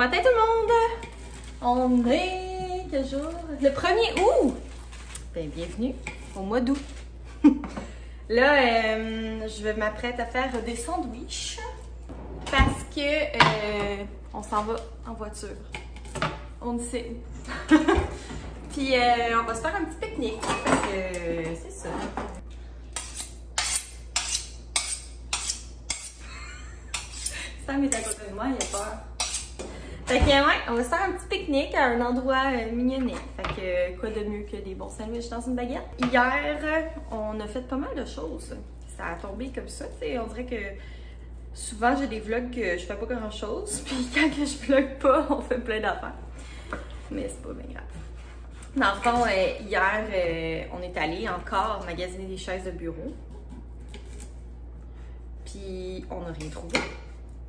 matin tout le monde! On est... quel jour? Le 1er août! Ben, bienvenue au mois d'août. Là, je vais m'apprêter à faire des sandwichs parce que on s'en va en voiture. On ne sait où. Puis on va se faire un petit pique-nique parce que c'est ça. Sam est à côté de moi, il a peur. Fait que ouais, on va se faire un petit pique-nique à un endroit mignonné. Fait que quoi de mieux que des bons sandwichs dans une baguette. Hier, on a fait pas mal de choses. Ça a tombé comme ça, tu sais. On dirait que souvent j'ai des vlogs que je fais pas grand chose. Puis quand que je vlog pas, on fait plein d'affaires. Mais c'est pas bien grave. Dans le fond, hier, on est allé encore magasiner des chaises de bureau. Puis on n'a rien trouvé.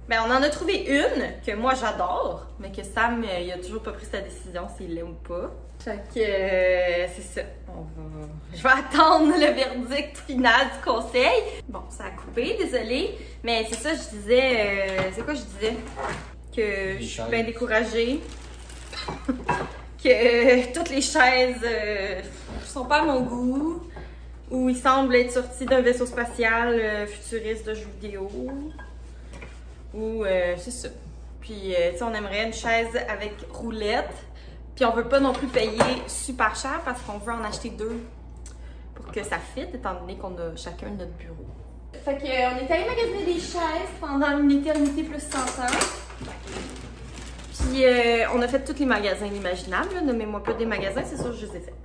Ben, on en a trouvé une que moi j'adore, mais que Sam, il a toujours pas pris sa décision s'il l'aime ou pas. Fait que c'est ça. Je vais attendre le verdict final du conseil. Bon, ça a coupé, désolée. Mais c'est ça, je disais. C'est quoi je disais? Que je suis bien découragée. Que toutes les chaises sont pas à mon goût. Ou ils semblent être sortis d'un vaisseau spatial futuriste de jeux vidéo. Ou c'est ça. Puis, tu sais, on aimerait une chaise avec roulette. Puis, on veut pas non plus payer super cher parce qu'on veut en acheter deux pour que ça fitte, étant donné qu'on a chacun notre bureau. Fait que, on est allé magasiner des chaises pendant une éternité plus 100 ans. Puis, on a fait tous les magasins imaginables. Nommez-moi pas des magasins, c'est sûr que je les ai faits.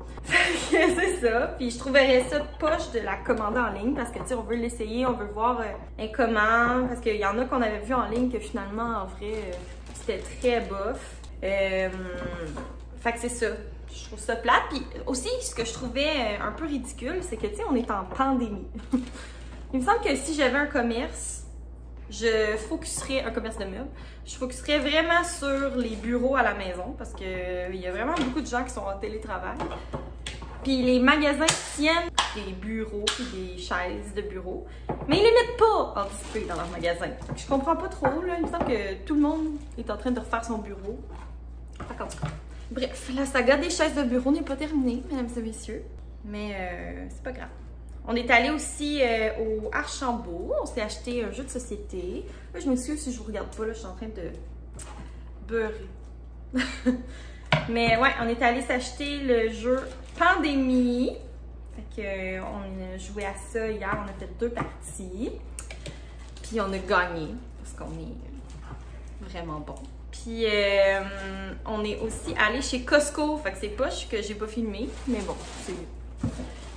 C'est ça. Puis je trouverais ça poche de la commander en ligne parce que, tu sais, on veut l'essayer, on veut voir comment. Parce qu'il y en a qu'on avait vu en ligne que finalement, en vrai, c'était très bof. Fait que c'est ça. Je trouve ça plate. Puis aussi, ce que je trouvais un peu ridicule, c'est que, tu sais, on est en pandémie. Il me semble que si j'avais un commerce, je focuserais, un commerce de meubles, je focuserais vraiment sur les bureaux à la maison parce que il y a vraiment beaucoup de gens qui sont en télétravail. Puis les magasins tiennent des bureaux et des chaises de bureau, mais ils les mettent pas en display dans leurs magasins. Je comprends pas trop, là. Il me semble que tout le monde est en train de refaire son bureau. Fait qu'en tout cas. Bref, la saga des chaises de bureau n'est pas terminée, mesdames et messieurs. Mais c'est pas grave. On est allé aussi au Archambault. On s'est acheté un jeu de société. Là, je m'excuse si je vous regarde pas, là, je suis en train de beurrer. Mais ouais, on est allé s'acheter le jeu Pandémie. Fait que on a joué à ça hier. On a fait 2 parties. Puis on a gagné parce qu'on est vraiment bon. Puis on est aussi allé chez Costco. Fait que c'est poche que j'ai pas filmé. Mais bon, c'est...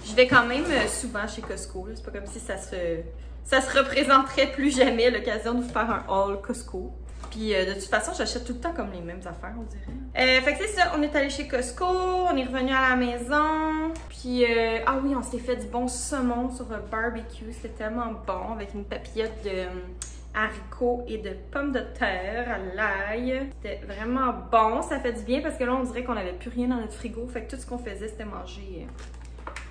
Je vais quand même souvent chez Costco. C'est pas comme si ça se représenterait plus jamais l'occasion de vous faire un haul Costco. Puis de toute façon, j'achète tout le temps comme les mêmes affaires, on dirait. Fait que c'est ça, on est allé chez Costco, on est revenu à la maison. Puis, ah oui, on s'est fait du bon saumon sur un barbecue. C'était tellement bon avec une papillote de haricots et de pommes de terre à l'ail. C'était vraiment bon, ça fait du bien parce que là, on dirait qu'on n'avait plus rien dans notre frigo. Fait que tout ce qu'on faisait, c'était manger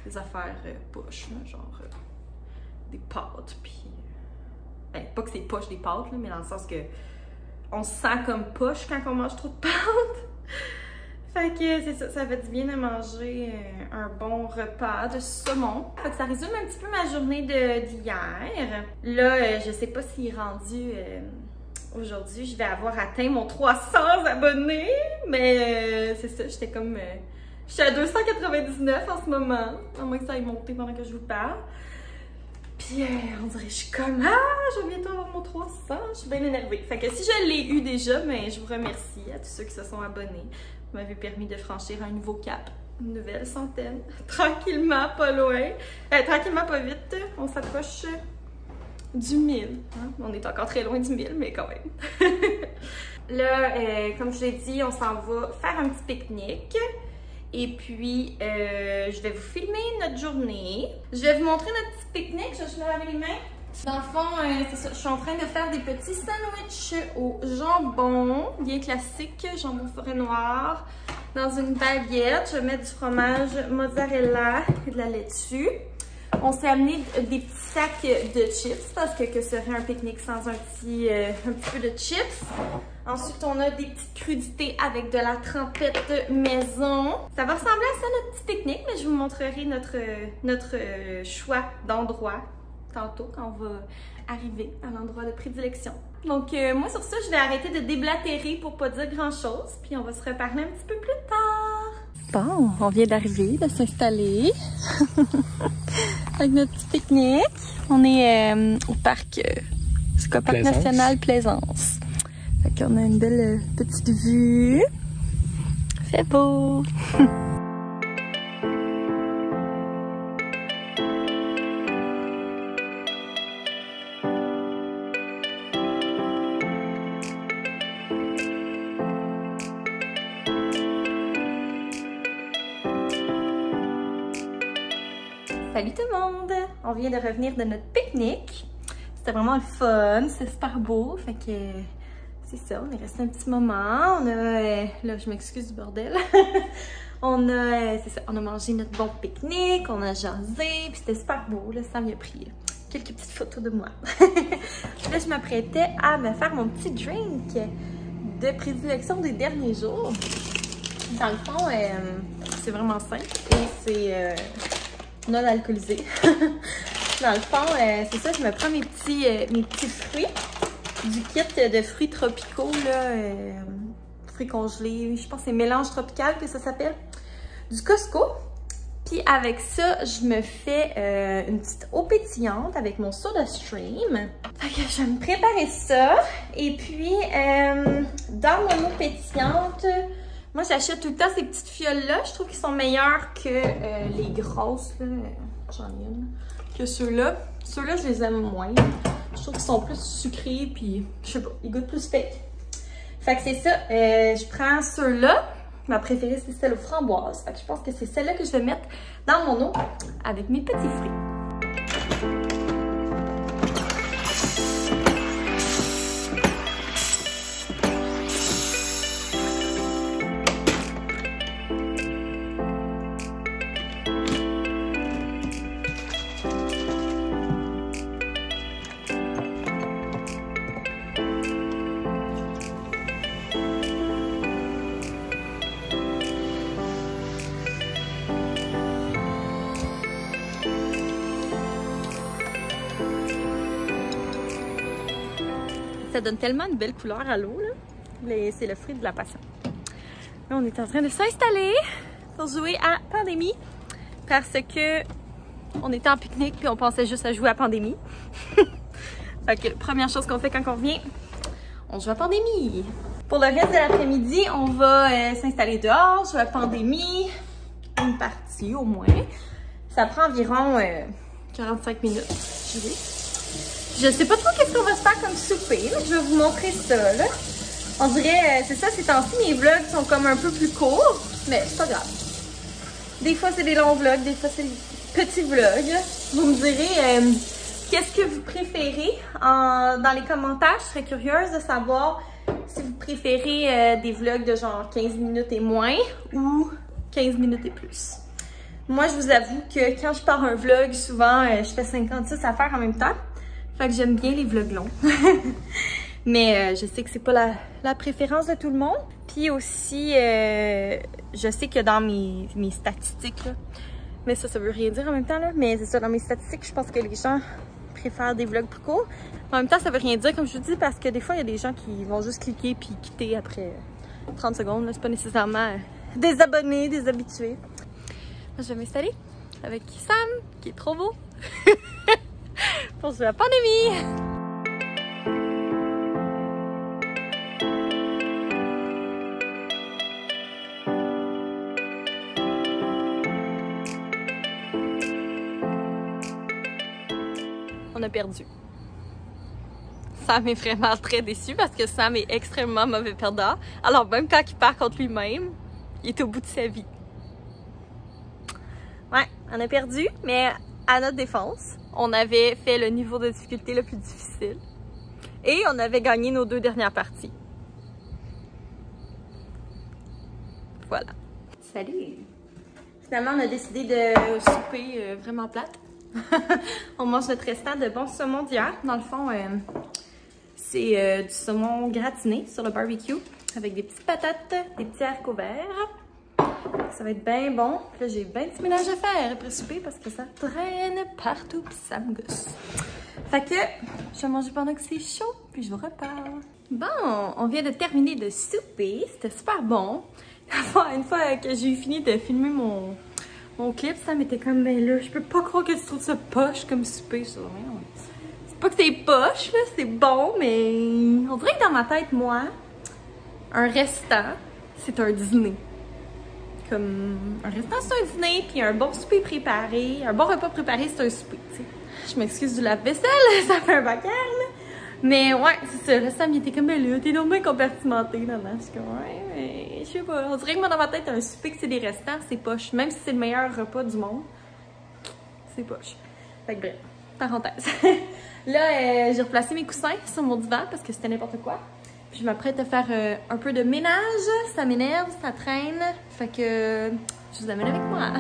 des affaires poches, genre des pâtes, puis... Ben, pas que c'est poche des pâtes, là, mais dans le sens que on se sent comme poche quand on mange trop de pâtes. Fait que c'est ça, ça fait du bien de manger un bon repas de saumon. Fait que ça résume un petit peu ma journée d'hier. Là, je sais pas s'il est rendu... aujourd'hui, je vais avoir atteint mon 300 abonnés, mais c'est ça, j'étais comme... je suis à 299 en ce moment, à moins que ça aille monter pendant que je vous parle. Puis on dirait que je suis comme, je vais bientôt avoir mon 300, je suis bien énervée. Fait que si je l'ai eu déjà, ben, je vous remercie à tous ceux qui se sont abonnés. Vous m'avez permis de franchir un nouveau cap, une nouvelle centaine. Tranquillement, pas loin. Tranquillement, pas vite, on s'approche du 1000. Hein? On est encore très loin du 1000, mais quand même. Là, comme je l'ai dit, on s'en va faire un petit pique-nique. Et puis, je vais vous filmer notre journée. Je vais vous montrer notre petit pique-nique. Je vais me laver les mains. Dans le fond, c'est ça. Je suis en train de faire des petits sandwichs au jambon, bien classique, jambon forêt noire, dans une baguette. Je vais mettre du fromage mozzarella et de la laitue. On s'est amené des petits sacs de chips parce que serait un pique-nique sans un petit peu de chips. Ensuite, on a des petites crudités avec de la trempette maison. Ça va ressembler à ça, notre petit pique-nique, mais je vous montrerai notre choix d'endroit tantôt quand on va arriver à l'endroit de prédilection. Donc, moi, sur ça, je vais arrêter de déblatérer pour pas dire grand-chose, puis on va se reparler un petit peu plus tard. Bon, on vient d'arriver, de s'installer avec notre petit pique-nique. On est au parc, c'est quoi, Parc National Plaisance. Fait qu'on a une belle petite vue. C'est beau! Salut tout le monde! On vient de revenir de notre pique-nique. C'était vraiment le fun, c'est super beau. Fait que c'est ça, on est resté un petit moment. On a, là je m'excuse du bordel. On a mangé notre bon pique-nique, on a jasé, puis c'était super beau. Là, ça m'a pris quelques petites photos de moi. Là, je m'apprêtais à me faire mon petit drink de prédilection des derniers jours. Dans le fond, c'est vraiment simple et c'est non alcoolisé. Dans le fond, c'est ça, je me prends mes petits fruits. Du kit de fruits tropicaux, là, fruits congelés, je pense que c'est mélange tropical que ça s'appelle. Du Costco. Puis avec ça, je me fais une petite eau pétillante avec mon soda stream. Fait que je vais me préparer ça. Et puis, dans mon eau pétillante, moi j'achète tout le temps ces petites fioles-là. Je trouve qu'ils sont meilleurs que les grosses, là. J'en ai une. Que ceux-là. Ceux-là, je les aime moins. Je trouve qu'ils sont plus sucrés, puis je sais pas, ils goûtent plus fake. Fait que c'est ça, je prends ceux-là. Ma préférée, c'est celle aux framboises. Fait que je pense que c'est celle-là que je vais mettre dans mon eau avec mes petits fruits. Ça donne tellement une belle couleur à l'eau, là. C'est le fruit de la passion. Là, on est en train de s'installer pour jouer à Pandémie parce que on était en pique-nique puis on pensait juste à jouer à Pandémie. Fait que première chose qu'on fait quand on revient, on joue à Pandémie. Pour le reste de l'après-midi, on va s'installer dehors, jouer à Pandémie, une partie au moins. Ça prend environ 45 minutes jouer. Je sais pas trop qu'est-ce qu'on va se faire comme souper, mais je vais vous montrer ça, là. On dirait, c'est ça, ces temps-ci, mes vlogs sont comme un peu plus courts, mais c'est pas grave. Des fois, c'est des longs vlogs, des fois, c'est des petits vlogs. Vous me direz qu'est-ce que vous préférez dans les commentaires. Je serais curieuse de savoir si vous préférez des vlogs de genre 15 minutes et moins ou 15 minutes et plus. Moi, je vous avoue que quand je pars un vlog, souvent, je fais 56 affaires en même temps. Fait que j'aime bien les vlogs longs. Mais je sais que c'est pas la préférence de tout le monde. Puis aussi, je sais que dans mes statistiques, là, mais ça veut rien dire en même temps, là, mais c'est ça, dans mes statistiques, je pense que les gens préfèrent des vlogs plus courts. En même temps, ça veut rien dire, comme je vous dis, parce que des fois, il y a des gens qui vont juste cliquer puis quitter après 30 secondes. C'est pas nécessairement des abonnés, des habitués. Moi, je vais m'installer avec Sam, qui est trop beau. Pour jouer à Pandémie! On a perdu. Sam est vraiment très déçu parce que Sam est extrêmement mauvais perdant. Alors même quand il part contre lui-même, il est au bout de sa vie. Ouais, on a perdu, mais à notre défense, on avait fait le niveau de difficulté le plus difficile. Et on avait gagné nos 2 dernières parties. Voilà. Salut! Finalement, on a décidé de souper vraiment plate. On mange notre restant de bon saumon d'hier. Dans le fond, C'est du saumon gratiné sur le barbecue avec des petites patates, des petits haricots verts. Ça va être bien bon. Puis là, j'ai bien petit ménage à faire après souper parce que ça traîne partout puis ça me gosse. Fait que je vais manger pendant que c'est chaud puis je vous reparle. Bon, on vient de terminer de souper. C'était super bon. Une fois que j'ai fini de filmer mon clip, ça m'était comme, ben là, je peux pas croire que tu trouves ça poche comme souper. C'est pas que c'est poche, là, c'est bon, mais on dirait que dans ma tête, moi, un restant, c'est un dîner. Comme un restant, c'est un dîner, puis un bon souper préparé, un bon repas préparé, c'est un souper, tu sais. Je m'excuse du lave-vaisselle, ça fait un bagarre, là. Mais ouais, c'est ça, le restant, il était comme, ben là, t'es donc bien compartimenté, maman. Je suis comme, ouais, mais je sais pas. On dirait que moi, dans ma tête, un souper que c'est des restants, c'est poche. Même si c'est le meilleur repas du monde, c'est poche. Fait que bref, parenthèse. Là, j'ai replacé mes coussins sur mon divan parce que c'était n'importe quoi. Puis je m'apprête à faire un peu de ménage. Ça m'énerve, ça traîne. Fait que je vous amène avec moi.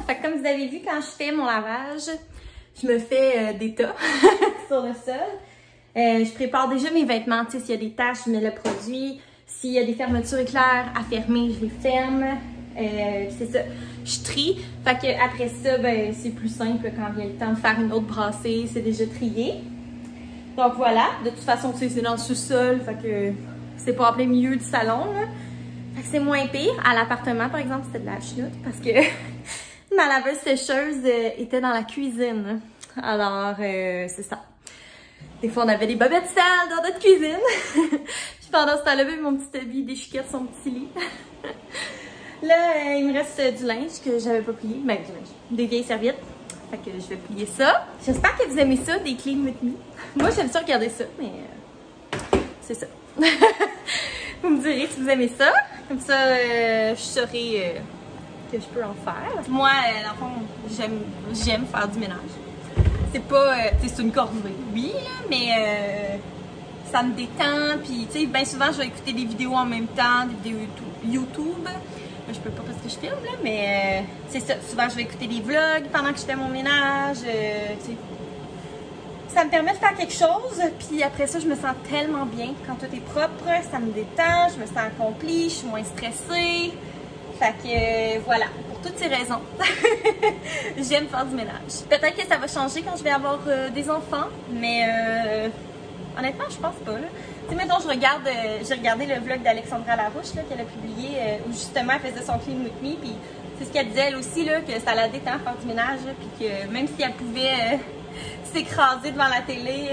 Fait que comme vous avez vu, quand je fais mon lavage, je me fais des tas sur le sol. Je prépare déjà mes vêtements, tu sais, s'il y a des taches, je mets le produit. S'il y a des fermetures éclairs à fermer, je les ferme. C'est ça, je trie. Fait que après ça, ben, c'est plus simple quand vient le temps de faire une autre brassée, c'est déjà trié. Donc voilà, de toute façon, tu sais, c'est dans le sous-sol, fait que c'est pas en plein milieu du salon, là. Fait que c'est moins pire. À l'appartement, par exemple, c'était de la chenoute parce que ma laveuse sécheuse était dans la cuisine. Alors, c'est ça. Des fois, on avait des bobettes sales dans notre cuisine. Puis pendant ce temps-là, mon petit habit déchiquette son petit lit. Là, il me reste du linge que j'avais pas plié. Ben, du linge. Des vieilles serviettes. Fait que je vais plier ça. J'espère que vous aimez ça, des clean with me. Moi, j'aime ça regarder ça, mais c'est ça. Vous me direz si vous aimez ça. Comme ça, je saurai que je peux en faire. Moi, dans le fond, j'aime faire du ménage. C'est pas, c'est une corvée, oui, là, mais ça me détend. Puis, tu sais, bien souvent, je vais écouter des vidéos en même temps, des vidéos YouTube. Je peux pas parce que je filme, là, mais c'est ça. Souvent, je vais écouter des vlogs pendant que je fais mon ménage. Tu sais. Ça me permet de faire quelque chose, puis après ça, je me sens tellement bien. Quand tout est propre, ça me détend, je me sens accomplie, je suis moins stressée. Fait que voilà, pour toutes ces raisons, j'aime faire du ménage. Peut-être que ça va changer quand je vais avoir des enfants, mais honnêtement, je pense pas. Tu sais, mettons, j'ai regardé le vlog d'Alexandra Larouche qu'elle a publié, où justement elle faisait son clean with me, puis c'est ce qu'elle disait elle aussi, là, que ça la détend faire du ménage, puis que même si elle pouvait s'écraser devant la télé,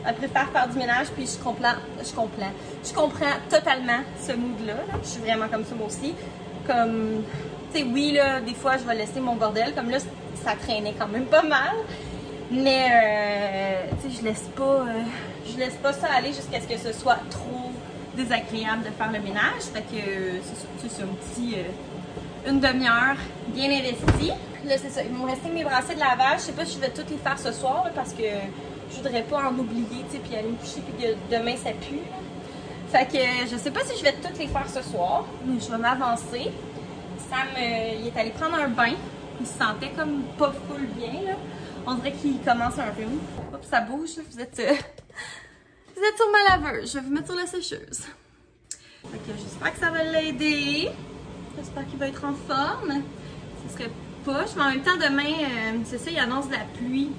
elle préfère faire du ménage, puis je comprends totalement ce mood-là. Je suis vraiment comme ça moi aussi. Comme, tu sais, oui, là, des fois, je vais laisser mon bordel. Comme là, ça traînait quand même pas mal. Mais, tu sais, je laisse pas ça aller jusqu'à ce que ce soit trop désagréable de faire le ménage. Fait que, c'est un petit... une demi-heure bien investie. Là, c'est ça. Il me restait mes bracelets de lavage. Je sais pas si je vais toutes les faire ce soir, là, parce que je voudrais pas en oublier, tu sais, puis aller me coucher, puis que demain, ça pue. Fait que je sais pas si je vais toutes les faire ce soir, mais je vais m'avancer. Sam, il est allé prendre un bain. Il se sentait comme pas full bien, là. On dirait qu'il commence un rhume. Oups, ça bouge, là. Vous êtes sur ma laveuse. Je vais vous mettre sur la sécheuse. Fait que j'espère que ça va l'aider. J'espère qu'il va être en forme. Ce serait poche, mais en même temps, demain, c'est ça, il annonce de la pluie.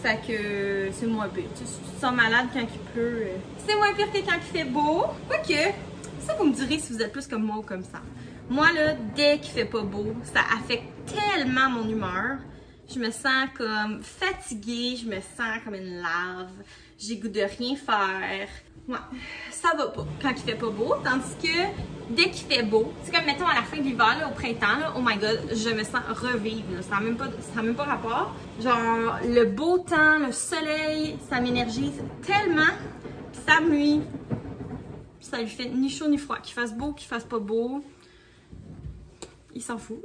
Fait que c'est moins pire. Tu sais, si tu te sens malade quand il pleut, c'est moins pire que quand il fait beau. Quoique, ça, vous me direz si vous êtes plus comme moi ou comme ça. Moi, là, dès qu'il fait pas beau, ça affecte tellement mon humeur. Je me sens comme fatiguée, je me sens comme une larve. J'ai goût de rien faire. Ouais, ça va pas quand il fait pas beau. Tandis que dès qu'il fait beau, c'est comme mettons à la fin de l'hiver, au printemps, là, oh my god, je me sens revivre. Là. Ça n'a même pas rapport. Genre, le beau temps, le soleil, ça m'énergise tellement. Puis Sam, lui, ça lui fait ni chaud ni froid. Qu'il fasse beau, qu'il fasse pas beau, il s'en fout.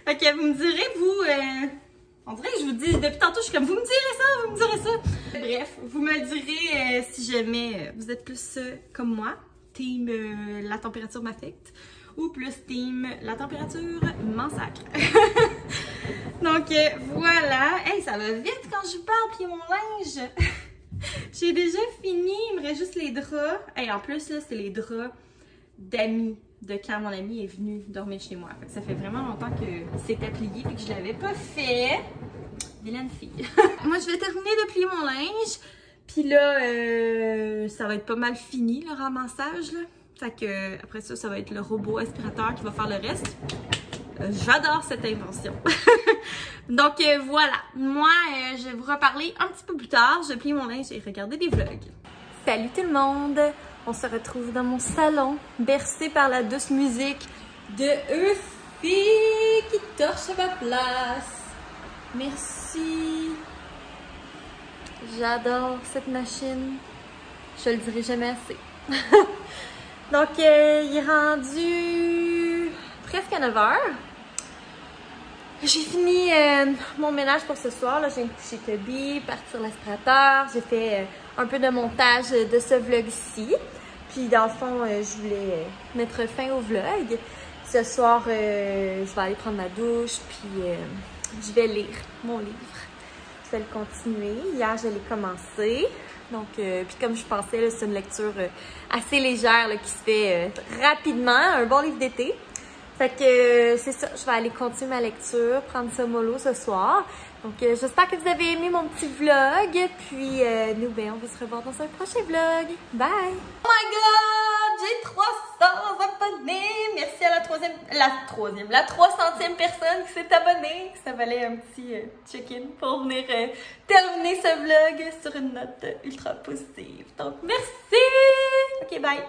Fait que vous me direz, vous... on dirait que je vous dis, depuis tantôt, je suis comme, vous me direz ça, vous me direz ça. Bref, vous me direz si jamais vous êtes plus comme moi, team la température m'affecte, ou plus team la température m'en sacre. Donc voilà, hey, ça va vite quand je parle, puis mon linge. J'ai déjà fini, il me reste juste les draps. Hey, en plus, là, c'est les draps d'amis. De quand mon ami est venu dormir chez moi. Fait que ça fait vraiment longtemps que c'était plié et que je l'avais pas fait. Vilaine fille. Moi, je vais terminer de plier mon linge. Puis là, ça va être pas mal fini, le ramassage. Là. Fait que après ça, ça va être le robot aspirateur qui va faire le reste. J'adore cette invention. Donc voilà. Moi, je vais vous reparler un petit peu plus tard. Je plie mon linge et regarder des vlogs. Salut tout le monde! On se retrouve dans mon salon, bercé par la douce musique de Eufy qui torche ma place. Merci. J'adore cette machine. Je le dirai jamais assez. Donc, il est rendu presque à 9 h. J'ai fini mon ménage pour ce soir. Là, je viens de coucher Toby, partir l'aspirateur. J'ai fait un peu de montage de ce vlog-ci. Puis dans le fond, je voulais mettre fin au vlog. Ce soir, je vais aller prendre ma douche, puis je vais lire mon livre. Je vais le continuer. Hier, je l'ai commencé. Donc, puis comme je pensais, c'est une lecture assez légère là, qui se fait rapidement. Un bon livre d'été. Fait que c'est ça, je vais aller continuer ma lecture, prendre ça mollo ce soir. Donc j'espère que vous avez aimé mon petit vlog. Puis nous, ben, on va se revoir dans un prochain vlog. Bye! Oh my god! J'ai 300 abonnés! Merci à la 300e personne qui s'est abonnée. Ça valait un petit check-in pour venir terminer ce vlog sur une note ultra positive. Donc merci! Ok, bye!